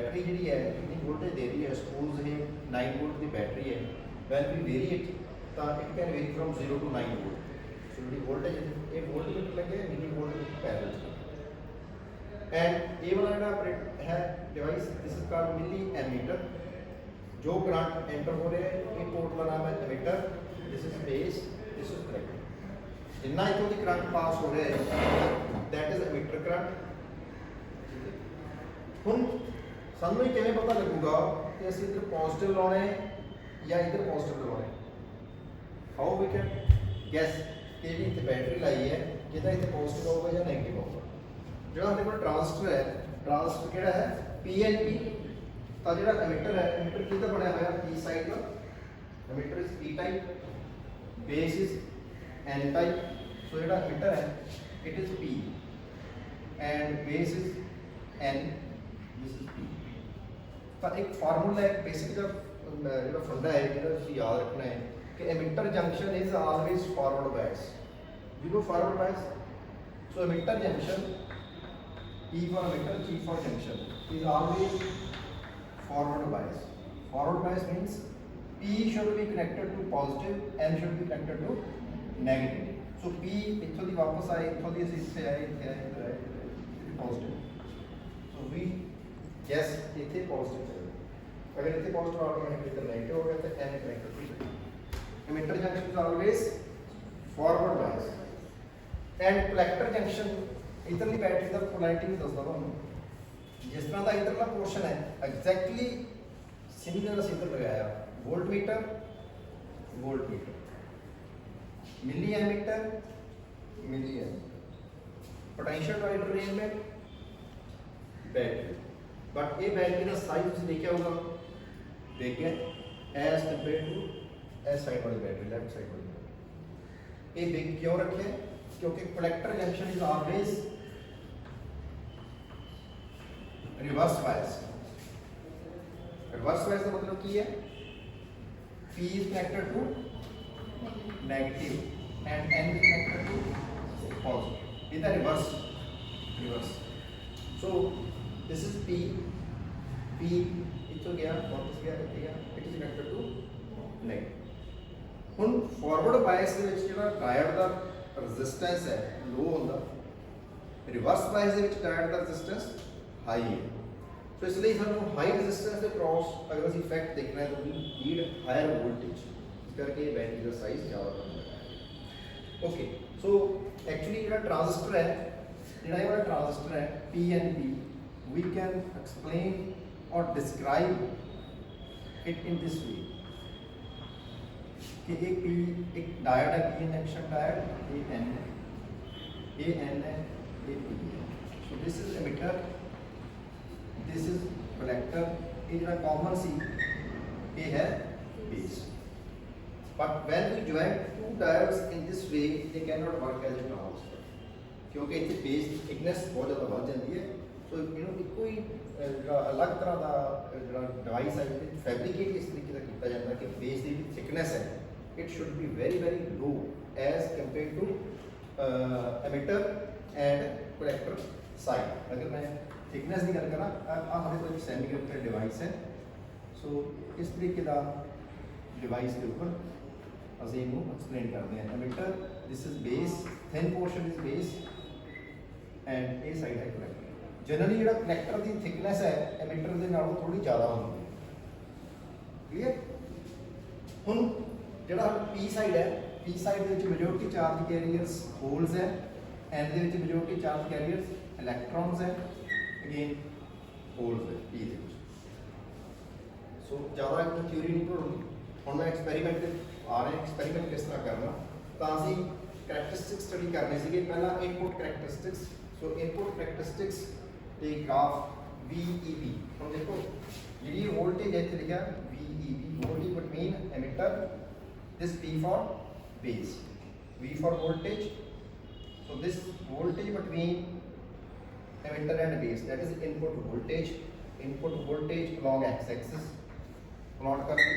Battery जी है कितनी voltage दे रही है, सपोज ये 9 वोल्ट की बैटरी है, वैन वी वेरी इट तो it can vary from 0 to 9 volt. So जी वोल्टेज ये वोल्टमीटर लगे मिली वोल्ट पैरेलल एंड ये वाला जो है device this is called milli ammeter. जो करंट एंटर हो रहा है ये पोर्ट का नाम है emitter, this is base, this is collector. जिन्ना इतों की करंट पास हो रहा है दैट इज एमीटर करंट। हुण सानू किवें पता लगूगा कि असीं इधर पॉजिटिव लाने या इधर पॉजिटिव लाने, हाउ वी कैन गैस कि जी इत्थे बैटरी लाई है कि इत्थे पॉजिटिव आऊगा या नैगेटिव आऊगा। जो हमारे को ट्रांजिस्टर है, ट्रांजिस्टर किहड़ा है पीएनपी, तो जो एमीटर है एमीटर किहदा बनया होया पी साइड का, emitter is P type, base is N type. So जो एमीटर है it is P and base is N, this is P. तो एक फार्मूला है बेसिक जो फंडा है जो याद रखना है कि emitter junction is always forward bias. You know forward bias, so emitter junction E for emitter, G for junction is always forward bias. Forward bias means P should be connected to positive, N should be connected to negative. So P इत्थों दी वापस आए, इत्थों दी असीं इत्थे आए, इत्थे आए, इत्थे आए, positive. So we guess इत्थे positive है। अगर इत्थे positive आ गया है इधर negative हो गया तो N connected to negative. Emitter junction is always forward bias. And collector junction इधरली बैटरी का पोलैरिटी भी दसदा तुहानूं। जिस तरह का इधरला पोर्शन है एग्जैक्टली सिमिलर असीं इधर लगाया voltmeter, voltmeter, milli ammeter, milli ammeter, potential divider arrangement, battery. But ये बैटरी का साइज तुसीं देखिया होगा बिग है एज कंपेयर टू एस साइड वाली बैटरी, लेफ्ट साइड वाली बैटरी। ये बिग क्यों रखे? क्योंकि collector junction is always reverse bias. Reverse bias का मतलब की है P is connected to negative and N is connected to positive. Is the reverse, reverse. So this is P, P इतो गया वापस गया इतने गया, it is connected to negative। हुण फॉरवर्ड बायस दे विच जिहड़ा डायोड दा रेजिस्टेंस है लो होंदा, रिवर्स बायस दे विच डायोड दा रेजिस्टेंस हाई है। सो इसलिए सानू हाई रेजिस्टेंस के क्रॉस अगर असीं इफेक्ट देखना है तो वी नीड हायर वोल्टेज, इस करके बैटरी का साइज ज़्यादा बनता है। ओके, सो एक्चुअली जो ट्रांजिस्टर है, जो ये ट्रांजिस्टर है PNP, वी कैन एक्सप्लेन और describe it in this way कि एक डायोड है पी जंक्शन डायोड, ये N है, ये N है, ये P है। So this is emitter, this is collector, ये जो कॉमन सी ये है base. But when we join two diodes in this way they can not work as a transistor, क्योंकि इत्थे बेस की थिकनेस बहुत ज़्यादा बढ़ जाती है। सो इन्हों कोई अलग तरह का जो डिवाइस है फैब्रिकेट इस तरीके का किया जाता है कि बेस की थिकनेस है it should be very very low as compare to emitter and collector side. अगर मैं थिकनेस की गल करा, हमारे कोई सेमी कंडक्टर डिवाइस है। सो इस तरीके का डिवाइस के ऊपर असीं इनू एक्सप्लेन करते हैं। Emitter, this is base, thin portion is base and ए साइड है कलेक्टर। जनरली जो कलेक्टर की थिकनेस है एमीटर के नालों थोड़ी ज़्यादा होती है। क्लीयर? हुण जिहड़ा पी साइड है, पी साइड के मेजोरिटी चार्ज कैरियर्स होल्स है, एंड दे विच मेजोरिटी चार्ज कैरियर्स इलैक्ट्रॉन्स है, अगेन होल्स है पी दे विच। सो ज़्यादा एक थ्योरी नहीं पढ़ाऊंगी, हुण मैं एक्सपैरीमेंट आ रहे एक्सपैरीमेंट किस तरह करना, तो असीं करैक्टरिस्टिक्स स्टडी करने सीगे। पहला input characteristics, so input characteristics ते ग्राफ VEB। हुण देखो जी वोल्टेज इत्थे लिखा VEB, voltage between emitter, this P for base, V for voltage, so this voltage between emitter and base, that is input voltage along x-axis plot करके,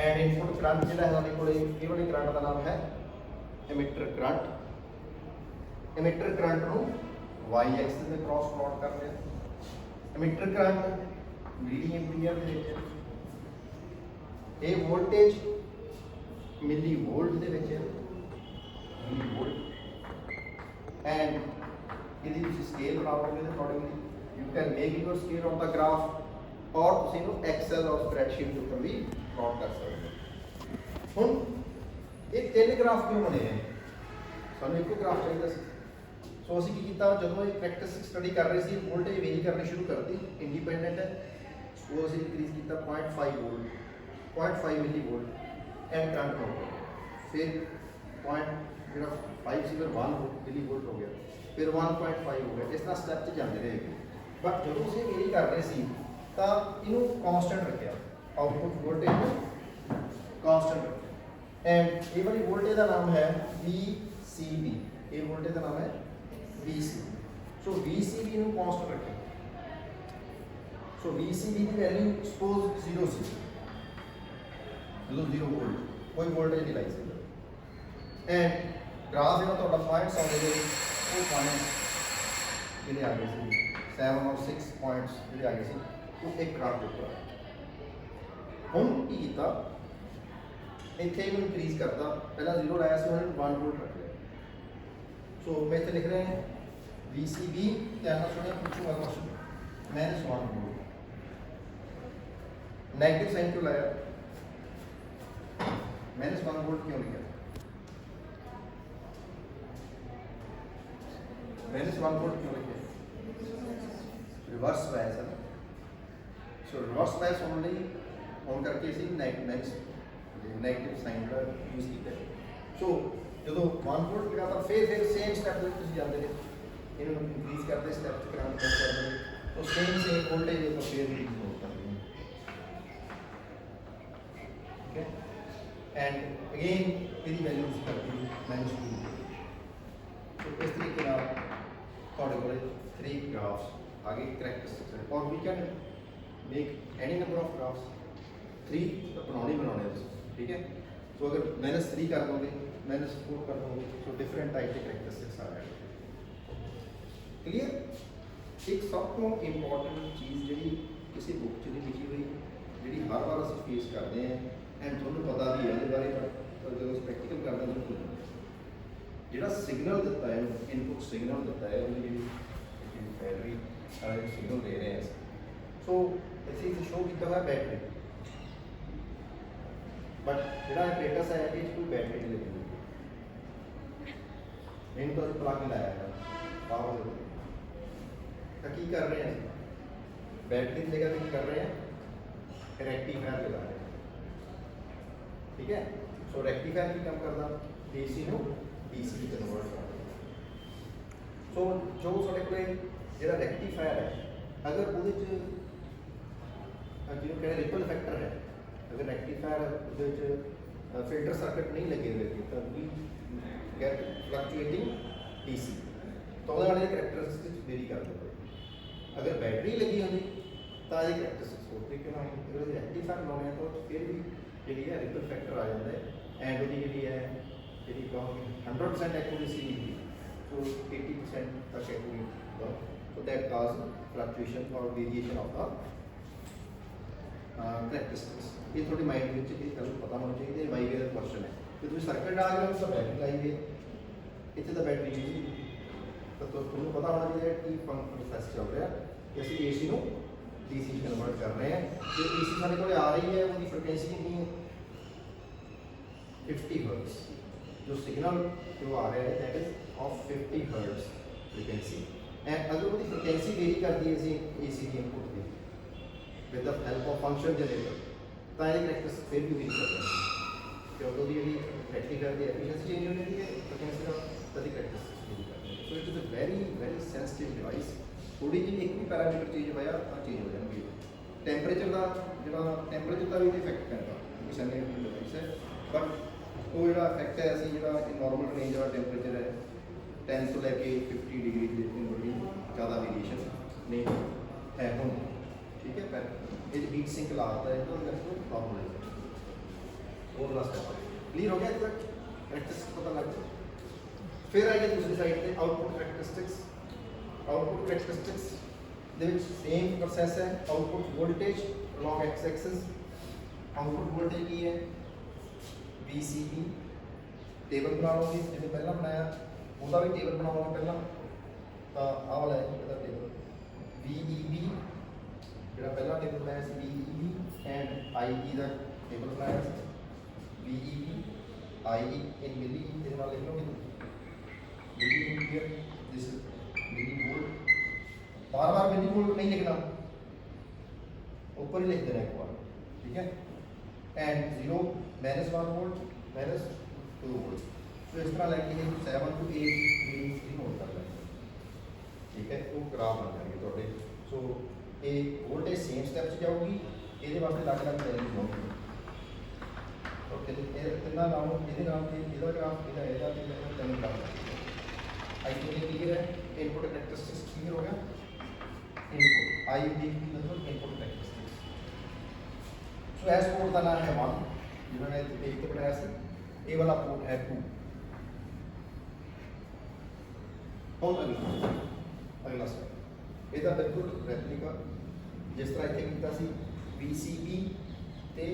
and input current जिहड़ा है साडे कोले ये वाले करंट का नाम है emitter current नूं y-axis पे क्रॉस प्लॉट कर लिया। ਐਮੀਟਰ ਕਰੰਟ ਰੀਡਿੰਗ ਐਂਪੀਅਰ ਦੇ ਵਿੱਚ, ਇਹ ਵੋਲਟੇਜ ਮਿਲੀ ਵੋਲਟ ਦੇ ਵਿੱਚ, ਮਿਲੀ ਵੋਲਟ, ਐਂਡ ਇਹਦੀ ਤੁਸੀਂ ਸਕੇਲ ਬਣਾਓਗੇ ਤੇ accordingly you can make your scale on the graph, ਔਰ ਤੁਸੀਂ ਇਹਨੂੰ ਐਕਸਲ ਔਰ ਸਪਰੈਡਸ਼ੀਟ ਦੇ ਉੱਪਰ ਵੀ ਪਲਾਟ ਕਰ ਸਕਦੇ ਹੋ। ਹੁਣ ਇਹ ਤਿੰਨ ਗ੍ਰਾਫ ਕਿਉਂ ਬਣੇ ਆ? ਸਾਨੂੰ ਇੱਕੋ ਗ੍ਰਾਫ ਚਾਹੀਦਾ ਸੀ। ਸੋ ਅਸੀਂ ਕੀ ਕੀਤਾ, ਜਦੋਂ ਇਹ ਪ੍ਰੈਕਟਿਸ ਸਟੱਡੀ ਕਰ ਰਹੇ ਸੀ, ਵੋਲਟੇਜ ਵੇਰੀ ਕਰਨੀ ਸ਼ੁਰੂ ਕਰਤੀ, ਇੰਡੀਪੈਂਡੈਂਟ ਹੈ, ਉਹ ਅਸੀਂ ਇੰਕਰੀਜ਼ ਕੀਤਾ 0.5 ਵੋਲਟ, 0.5 ਮਿਲੀ ਵੋਲਟ ਐਂਡ ਕਰੰਟ ਹੋ ਗਿਆ, ਫਿਰ ਪੁਆਇੰਟ ਜਿਹੜਾ 5 ਸੀ ਫਿਰ 1 ਮਿਲੀ ਵੋਲਟ ਹੋ ਗਿਆ, ਫਿਰ 1.5 ਹੋ ਗਿਆ, ਇਸ ਤਰ੍ਹਾਂ ਸਟੈਪ 'ਚ ਜਾਂਦੇ ਰਹੇ। ਬਟ ਜਦੋਂ ਅਸੀਂ ਵੇਰੀ ਕਰ ਰਹੇ ਸੀ ਤਾਂ ਇਹਨੂੰ ਕਾਂਸਟੈਂਟ ਰੱਖਿਆ, ਆਊਟਪੁੱਟ ਵੋਲਟੇਜ ਕਾਂਸਟੈਂਟ ਰੱਖਿਆ, ਐਂਡ ਇਹ ਵਾਲੀ ਵੋਲਟੇਜ ਦਾ ਨਾਮ ਹੈ VCB, ਇਹ ਵੋਲਟੇਜ ਦਾ ਨਾਮ ਹੈ VCB। ਸੋ VCB ਨੂੰ ਕਾਂਸਟੈਂਟ ਰੱਖਿਆ, ਸੋ VCB ਦੀ ਵੈਲਿਊ ਸਪੋਜ਼ 0 ਸੀ, ਜਦੋਂ 0 ਵੋਲਟ, ਕੋਈ ਵੋਲਟੇਜ ਨਹੀਂ ਲਾਈ ਸੀ, ਐਂਡ ਗ੍ਰਾਫ ਜਿਹੜਾ ਤੁਹਾਡਾ ਪੁਆਇੰਟਸ ਆਉਂਦੇ ਨੇ ਉਹ ਪੁਆਇੰਟਸ ਜਿਹੜੇ ਆ ਗਏ ਸੀ 7 ਔਰ 6 ਪੁਆਇੰਟਸ ਜਿਹੜੇ ਆ ਗਏ ਸੀ, ਉਹ ਇੱਕ ਗ੍ਰਾਫ ਦੇ ਉੱਪਰ। ਹੁਣ ਕੀ ਕੀਤਾ, ਇੱਥੇ ਇਹਨੂੰ ਇਨਕਰੀਜ਼ ਕਰਤਾ, ਪਹਿਲਾਂ 0 ਲਾਇਆ ਸੀ, ਹੁਣ 1 ਵੋਲਟ ਰੱਖ ਲਿਆ। ਸੋ ਮੈਂ ਇੱਥੇ ਲਿਖ ਰਿਹਾ VCB, ਧਿਆਨ ਨਾਲ ਸੁਣਿਆ, ਪੁੱਛੂਗਾ ਕੁਐਸਚਨ, -1 ਵੋਲਟ, ਨੈਗੇਟਿਵ ਸਾਈਨ ਕਿਉਂ ਲਾਇਆ, -1 ਵੋਲਟ क्यों लिखा, -1 वोल्ट क्यों लिखे, रिवर्स बायस है। सो रिवर्स बायस होने ऑन करके इसी नेगेटिव साइन का यूज किया। सो जो 1 वोल्ट लगा था, फिर सेम स्टेप में तुम जाते रहे, इन्होंने इंक्रीज करते स्टेप करते करते, तो सेम वोल्टेज तो फिर इंक्रीज होता है, ओके, एंड अगेन यदि वैल्यू करती -2। तो इस तरीके ਨਾਲ ਤੁਹਾਡੇ ਕੋਲ 3 ਗ੍ਰਾਫਸ ਆਗੇ ਕਰੈਕਟਰਿਸਟਿਕਸ ਹੈ, ਔਰ we can make any number of graphs, 3 ਤਾਂ ਬਣਾਉਣੇ ਤੁਸੀਂ, ਠੀਕ ਹੈ। ਸੋ ਅਗਰ -3 ਕਰ ਦੋਗੇ, -4 ਕਰ ਦੋਗੇ, ਸੋ ਡਿਫਰੈਂਟ ਟਾਈਪ ਦੇ ਕਰੈਕਟਰਿਸਟਿਕਸ ਆ ਜਾਣਗੇ। ਕਲੀਅਰ। ਇੱਕ ਸਭ ਤੋਂ ਇੰਪੋਰਟੈਂਟ ਚੀਜ਼ ਜਿਹੜੀ ਕਿਸੇ ਬੁੱਕ 'ਚ ਨਹੀਂ ਲਿਖੀ ਹੋਈ, ਜਿਹੜੀ ਹਰ ਵਾਰ ਅਸੀਂ ਫੇਸ ਕਰਦੇ ਹਾਂ, ਐਂਡ ਤੁਹਾਨੂੰ ਪਤਾ ਵੀ ਹੈ ਇਹਦੇ ਬਾਰੇ, ਪਰ ਜਦੋਂ ਪ੍ਰੈਕਟੀਕਲ ਕਰਦੇ ਹਾਂ ਤੁਹਾਨੂੰ ਜਿਹੜਾ ਸਿਗਨਲ ਦਿੱਤਾ ਹੈ, ਇਨਪੁਟ ਸਿਗਨਲ ਦਿੱਤਾ ਹੈ, ਉਹਦੀ ਜਿਹੜੀ ਬੈਟਰੀ ਸਾਰਾ ਸਿਗਨਲ ਦੇ ਰਹੇ ਹਾਂ। ਸੋ ਅਸੀਂ ਇੱਥੇ ਸ਼ੋਅ ਕੀਤਾ ਹੋਇਆ ਬੈਟਰੀ, ਬਟ ਜਿਹੜਾ ਐਪਰੇਟਸ ਹੈ ਇਹ 'ਚ ਕੋਈ ਬੈਟਰੀ ਨਹੀਂ ਲੱਗੀ ਹੋਈ, ਇਹਨੂੰ ਤਾਂ ਪਲੱਗ ਲਾਇਆ ਹੈ ਪਾਵਰ ਦੇ, ਤਾਂ ਕੀ ਕਰ ਰਹੇ ਹਾਂ, ਬੈਟਰੀ ਦੀ ਜਗ੍ਹਾ ਤੇ ਕੀ ਕਰ ਰਹੇ ਹਾਂ, ਰੈਕਟੀਫਾਇਰ ਲਗਾ ਰਹੇ ਹਾਂ, ਠੀਕ ਹੈ। ਸੋ ਰੈਕਟੀਫਾਇਰ ਕੀ ਕੰਮ ਕਰਦਾ, AC ਨੂੰ DC ਕਨਵਰਟ ਕਰਦਾ। ਸੋ ਜੋ ਸਾਡੇ ਕੋਲ ਜਿਹੜਾ ਰੈਕਟੀਫਾਇਰ ਹੈ, ਅਗਰ ਉਹਦੇ 'ਚ ਜਿਹਨੂੰ ਕਹਿੰਦੇ ਰਿਪਲ ਫੈਕਟਰ ਹੈ, ਅਗਰ ਰੈਕਟੀਫਾਇਰ ਉਹਦੇ 'ਚ ਫਿਲਟਰ ਸਰਕਟ ਨਹੀਂ ਲੱਗੇ ਹੋਏ ਤਾਂ ਵੀ ਗੈਟ ਫਲਕਚੁਏਟਿੰਗ DC, ਤਾਂ ਉਹਦੇ ਵਾਲੇ ਕਰੈਕਟਰਿਸਟਿਕਸ ਵੇਰੀ ਕਰਦੇ ਹੋਏ। ਅਗਰ ਬੈਟਰੀ ਲੱਗੀ ਹੁੰਦੀ ਤਾਂ ਇਹਦੇ ਕਰੈਕਟਰਿਸਟਿਕਸ ਹੋਰ ਤਰੀਕੇ ਨਾਲ ਆਉਂਦੇ। ਅਗਰ ਅਸੀਂ ਰੈਕਟੀਫਾਇਰ ਲਾਉਂਦੇ ਹਾਂ ਤਾਂ ਫਿਰ ਵੀ ਜਿਹੜੀ ਹੈ ਰਿਪਲ ਫੈਕਟਰ ਆ ਜਾਂਦਾ ਹੈ, ਐਂਡ ਉਹਦੀ ਜਿਹੜੀ ਹੈ ਜਿਹੜੀ ਕਹੋਗੇ 100% ਐਕੂਰੇਸੀ ਨਹੀਂ ਹੁੰਦੀ, so 80% ਤੱਕ ਐਕੂਰੇਟ ਹੁੰਦਾ, so that cause fluctuation or variation of the characteristics। ਇਹ ਤੁਹਾਡੇ ਮਾਈਂਡ ਵਿੱਚ ਇਹ ਗੱਲ ਪਤਾ ਹੋਣਾ ਚਾਹੀਦਾ, ਇਹ ਵਾਈ ਦਾ ਕੁਐਸਚਨ ਹੈ ਕਿ ਤੁਸੀਂ ਸਰਕਟ ਡਾਇਗਰਾਮ ਤੋਂ ਬੈਟਰੀ ਲਾਈ ਹੈ, ਇੱਥੇ ਤਾਂ ਬੈਟਰੀ ਯੂਜ਼ ਤਾਂ ਤੁਹਾਨੂੰ ਪਤਾ ਹੋਣਾ ਚਾਹੀਦਾ ਕੀ ਪ੍ਰੋਸੈਸ ਚੱਲ ਰਿਹਾ, ਕਿ ਅਸੀਂ AC ਨੂੰ DC ਕਨਵਰਟ ਕਰ ਰਹੇ ਹਾਂ। ਜੇ AC ਸਾਡੇ ਕੋਲ ਆ ਰਹੀ ਹੈ, ਉਹਦੀ ਫ੍ਰੀਕੁਐਂਸੀ ਕਿੰਨੀ ਹੈ, 50 हर्ट्ज, जो सिग्नल जो आ रहा है that is of 50 hertz frequency, and अगर वो फ्रीक्वेंसी वेरी कर दी है AC की इनपुट की with the help of function generator, तो ये करैक्टरिस्टिक्स फिर भी वेरी करते हैं, क्योंकि जी रेक्टिफायर की एफिशिएंसी चेंज हो जाती है, फ्रीक्वेंसी का तभी करैक्टरिस्टिक्स वेरी करते हैं। सो it is a very sensitive device, थोड़ी जी एक भी पैरामीटर चेंज होया तो चेंज हो जाएंगे। टैंपरेचर का जो टैंपरेचर का भी इफेक्ट पैदा क्योंकि सैंडल डिवाइस है, बट वो जो इफेक्ट है असं जो नॉर्मल रेंज वाला टैंपरेचर है 10 तो लैके 50 डिग्री जितनी बड़ी ज़्यादा वेरिएशन नहीं है हम, ठीक है। पर ये हीट सिंक लाता है तो प्रॉब्लम है, वो वाला स्टेप क्लियर हो गया तक करैक्टरिस्टिक्स पता लग गया। फिर आइए दूसरी साइड पे आउटपुट करैक्टरिस्टिक्स। आउटपुट करैक्टरिस्टिक्स ਦੇ ਵਿੱਚ ਸੇਮ ਪ੍ਰੋਸੈਸ ਹੈ। Output voltage along X axis, output voltage ਕੀ ਹੈ VCB, ਟੇਬਲ ਬਣਾ ਲਓਗੇ ਜਿਵੇਂ ਪਹਿਲਾਂ ਬਣਾਇਆ ਉਹਦਾ ਵੀ ਟੇਬਲ ਬਣਾਉਣਾ ਪਹਿਲਾਂ ਤਾਂ ਆਹ ਵਾਲਾ ਹੈ ਇਹਦਾ ਟੇਬਲ VEB, ਜਿਹੜਾ ਪਹਿਲਾਂ ਟੇਬਲ ਬਣਾਇਆ ਸੀ VEB and IE the table ਬਣਾਇਆ ਸੀ VEB IE in milli, ਇਹਦੇ ਨਾਲ ਲਿਖ ਲਓਗੇ milli ampere, this is milli volt, bar milli volt नहीं लिखना, ऊपर ही लिख देना एक बार, ठीक है। एंड 0 -1 वोल्ट -2 वोल्ट, तो इस तरह लेके 7 to 8 रीडिंग्स की नोट कर लेंगे, ठीक है। वो ग्राफ बन जाएंगे थोड़े। सो ये वोल्टेज सेम स्टेप से जाऊगी, ये वास्ते अलग-अलग वैल्यूज होंगी। ओके, कितना नाम ਇਹਦੇ ਨਾਮ ਤੇ ਇਹਦਾ ਗ੍ਰਾਫ ਇਹਦਾ ਤੇ ਮੈਂ ਤਿੰਨ ਗ੍ਰਾਫ आई थिंक क्लियर है। इनपुट कैरेक्टरिस्टिक्स क्लियर हो गया। इनपुट आई डी की मतलब इनपुट कैरेक्टरिस्टिक्स। सो एस पोर्ट का नाम है 1, जिन्होंने एक तो बनाया से, ए वाला पोर्ट है 2। और अगला स्टेप ਇਹਦਾ ਬਿਲਕੁਲ ਰੈਪਲੀਕਾ ਜਿਸ ਤਰ੍ਹਾਂ ਇੱਥੇ ਕੀਤਾ ਸੀ VCB ਤੇ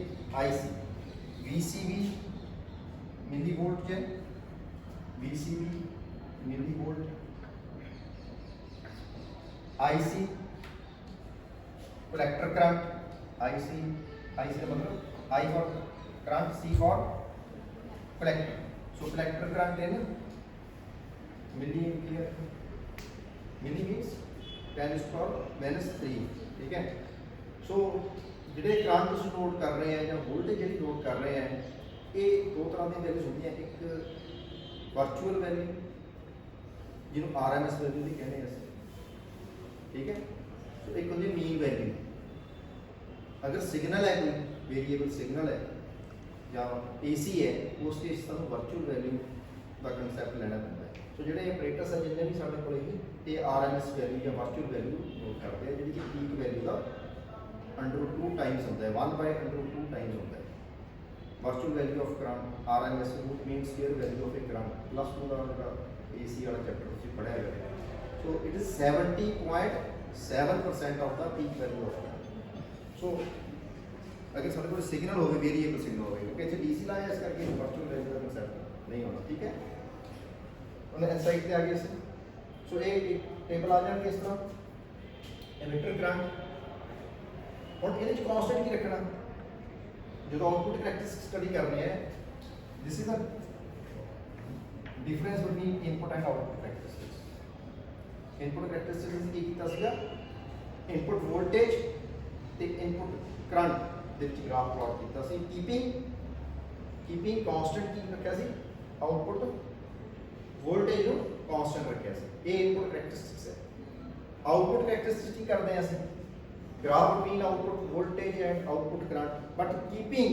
IC। VCB मिली वोल्ट है, VCB milli volt, IC collector current, IC का मतलब I for current, C for collector. So collector current है ना मिली एम्पियर, मिली मीन्स 10⁻³ ठीक है। सो ਜਿਹੜੇ ਕਰੰਟ ਤੁਸੀਂ ਨੋਟ ਕਰ ਰਹੇ ਆ ਜਾਂ ਵੋਲਟੇਜ ਜਿਹੜੀ ਨੋਟ ਕਰ ਰਹੇ ਆ ਇਹ ਦੋ ਤਰ੍ਹਾਂ ਦੀਆਂ ਵੈਲਿਊਜ਼ ਹੁੰਦੀਆਂ। ਇੱਕ ਵਰਚੁਅਲ ਵੈਲਿਊ ਜਿਹਨੂੰ RMS ਵੈਲਿਊ ਵੀ ਕਹਿੰਦੇ ਅਸੀਂ, ਠੀਕ ਹੈ। ਸੋ ਇੱਕ ਹੁੰਦੀ ਮੀਨ ਵੈਲਿਊ। ਅਗਰ ਸਿਗਨਲ ਹੈ ਕੋਈ ਵੇਰੀਏਬਲ ਸਿਗਨਲ ਹੈ ਜਾਂ AC ਹੈ ਉਸ ਕੇਸ ਤੁਹਾਨੂੰ ਵਰਚੁਅਲ ਵੈਲਿਊ ਦਾ ਕਨਸੈਪਟ ਲੈਣਾ ਪੈਂਦਾ ਹੈ। ਸੋ ਜਿਹੜੇ ਆਪਰੇਟਰਸ ਹੈ ਜਿੰਨੇ ਵੀ ਸਾਡੇ ਕੋਲ ਇਹ RMS ਵੈਲਿਊ ਜਾਂ ਵਰਚੁਅਲ ਵੈਲਿਊ ਨੋਟ ਕਰਦੇ ਆ, ਜਿਹੜੀ ਕਿ ਪੀਕ ਵੈਲਿਊ ਦਾ √2 टाइम्स होता है, 1/√2 टाइम्स होता है। Virtual value of current RMS root mean square value of a current +2 का AC वाला चैप्टर ਤੁਸੀਂ ਪੜਿਆ ਹੋਵੇਗਾ। So it is 70.7% of the peak value of current. So अगर ਸਾਡੇ ਕੋਲ सिग्नल ਹੋਵੇ वेरिएबल सिग्नल ਹੋਵੇ क्योंकि ਇੱਥੇ DC ਲਾਇਆ ਇਸ ਕਰਕੇ वर्चुअल वैल्यू ਦਾ ਕਨਸੈਪਟ ਨਹੀਂ ਹੋਣਾ, ਠੀਕ ਹੈ। ਉਹਨੇ ਇਨਸਾਈਟ ਤੇ ਆ ਗਏ ਸੀ। ਸੋ ਇਹ ਟੇਬਲ ਆ ਜਾਣਗੇ ਇਸ ਤਰ੍ਹਾਂ ਐਮੀਟਰ ਕਰੰਟ। और ये कांस्टेंट की रखना जो आउटपुट कैरेक्टरिस्टिक्स स्टडी करनी है, this is the difference between input and output characteristics. Input characteristics की कीता सीगा इनपुट वोल्टेज ते input current they which graph plot कीता सी, कीपिंग कांस्टेंट की रखिया सी, आउटपुट वोल्टेज नु कांस्टेंट रखिया सी। ये इनपुट कैरेक्टरिस्टिक्स है। आउटपुट कैरेक्टरिस्टिक्स की करदे हैं ਅਸੀਂ graph between output voltage and output current but keeping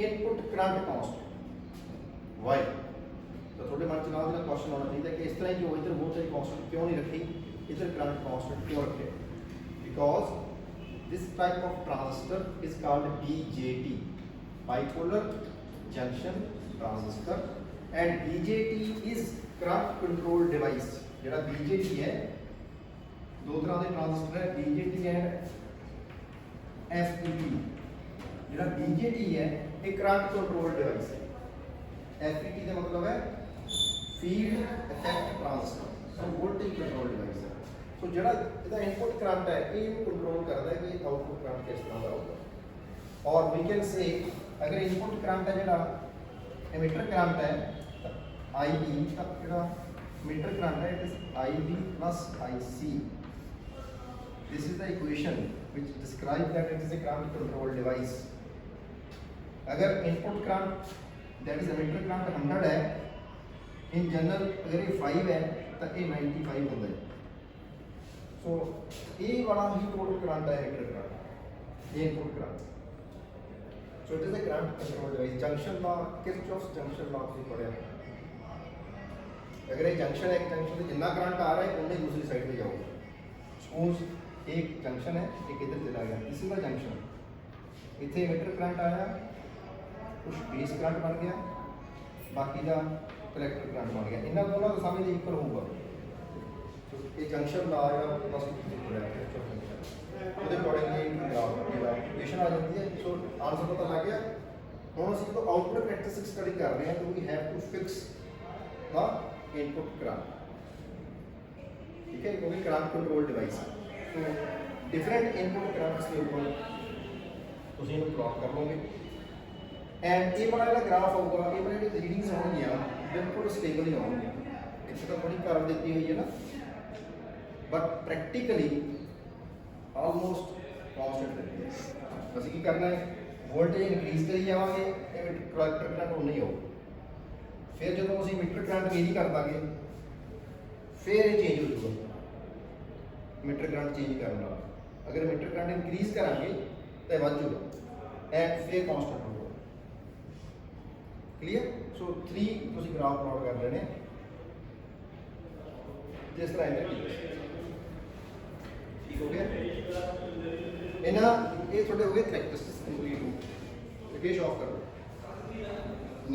input current constant। why? तो थोड़े मन च नाल क्वेश्चन होना चाहिए कि इस तरह क्यों इधर वोल्टेज कांस्टेंट क्यों नहीं रखी, इधर करंट कांस्टेंट क्यों रखे? Because this type of transistor is called BJT, bipolar junction transistor, and BJT is current control device. जेड़ा BJT है दो तरह के ट्रांजिस्टर है BJT एंड FET। जो BJT है एक करंट कंट्रोल डिवाइस है। FET का मतलब है field effect transistor, voltage control device है। सो जो इनपुट करंट है ये कंट्रोल करता है कि आउटपुट करंट किस तरह का होगा। और वी कैन से अगर इनपुट करंट है जो एमिटर करंट है IE, जो मीटर करंट है it is IB plus IC। This is the equation which describes that it is a current control device। अगर input current that is emitter current 100 है, in general अगर ये 5 है तो ये 95 होता है। सो ये वाला ही total current है emitter current, ये input current। So it is a current control device। Junction law, Kirchhoff's junction law से पढ़ा। अगर ये जंक्शन है, एक जंक्शन से जितना करंट आ रहा है उन्हें दूसरी साइड पे जाओगे। सपोज एक जंक्शन है, एक इधर चला गया, इसी का जंक्शन इतने मीटर करंट आया, कुछ बेस करंट बन गया, बाकी का कलेक्टर करंट बन गया। इन्होंने दोनों का सामने इक्वल होगा। तो ਇਹ ਜੰਕਸ਼ਨ ਲਾ ਜਿਹੜਾ ਬਸ ਹੋਇਆ ਉਹਦੇ ਅਕੋਰਡਿੰਗਲੀ ਗ੍ਰਾਫ ਜਿਹੜਾ ਇਕੁਏਸ਼ਨ ਆ ਜਾਂਦੀ ਹੈ। ਸੋ ਆਨਸਰ ਪਤਾ ਲੱਗ ਗਿਆ। ਹੁਣ ਅਸੀਂ ਜਦੋਂ ਆਊਟਪੁੱਟ ਕਰੈਕਟਰਿਸਟਿਕ ਸਟੱਡੀ ਕਰ ਰਹੇ ਹਾਂ ਤਾਂ ਵੀ ਹੈਵ ਟੂ ਫਿਕਸ ਦਾ ਇਨਪੁਟ ਕਰੰਟ, ਠੀਕ ਹੈ, ਕਿਉਂਕਿ ਕਰੰਟ ਕੰਟਰੋਲ ਡਿਵਾਈਸ ਹੈ। ਸੋ ਡਿਫਰੈਂਟ ਇਨਪੁਟ ਕਰੰਟਸ ਦੇ ਉੱਪਰ ਤੁਸੀਂ ਇਹਨੂੰ ਪਲਾਟ ਕਰ ਲਓਗੇ ਐਂਡ ਇਹ ਵਾਲਾ ਜਿਹੜਾ ਗ੍ਰਾਫ ਆਊਗਾ ਇਹ ਵਾਲੀ ਜਿਹੜੀ ਰੀਡਿੰਗਸ ਹੋਣਗੀਆਂ ਬਿਲਕੁਲ ਸਟੇਬਲ ਹੀ ਆਉਣਗੀਆਂ। ਇੱਥੇ ਤਾਂ ਬੜੀ ਕਰਵ ਦਿੱਤੀ ਹੋਈ ਹੈ ਨਾ, ਬਟ ਪ੍ਰੈਕਟੀਕਲੀ ਆਲਮੋਸਟ ਕਾਂਸਟੈਂਟ ਰਹਿੰਦੀ ਹੈ। ਅਸੀਂ ਕੀ ਕਰਨਾ ਹੈ, ਵੋਲਟੇਜ ਇਨਕਰੀਜ਼ ਕਰੀ ਜਾਵਾਂਗੇ ਇਹ ਕਲੈਕਟਰ ਕਰੰਟ ਉਨਾ ਹੀ ਆਊਗਾ। ਫਿਰ ਜਦੋਂ ਅਸੀਂ ਮੀਟਰ ਕਰੰਟ ਵੇਰੀ ਕਰ ਦਾਂਗੇ ਫਿਰ ਇਹ ਚੇਂਜ ਹੋ ਜਾਊਗਾ ਮੀਟਰ ਕਰੰਟ ਚੇਂਜ ਕਰਨ ਨਾਲ। ਅਗਰ ਮੀਟਰ ਕਰੰਟ ਇਨਕਰੀਜ਼ ਕਰਾਂਗੇ ਤਾਂ ਵੱਧ ਜਾਊਗਾ ਐਂਡ ਫਿਰ ਕਾਂਸਟੈਂਟ ਹੋਊਗਾ। ਕਲੀਅਰ? ਸੋ 3 ਤੁਸੀਂ ਗ੍ਰਾਫ ਪਲਾਟ ਕਰ ਲੈਣੇ ਜਿਸ ਤਰ੍ਹਾਂ ਇਹਦਾ ਠੀਕ ਹੋ ਗਿਆ। ਇਹਨਾਂ ਇਹ ਤੁਹਾਡੇ ਹੋ ਗਏ ਕਰੈਕਟਰਿਸਟਿਕਸ ਕੰਪਲੀਟ ਹੋ ਗਏ। ਸ਼ੌਕ ਕਰੋ।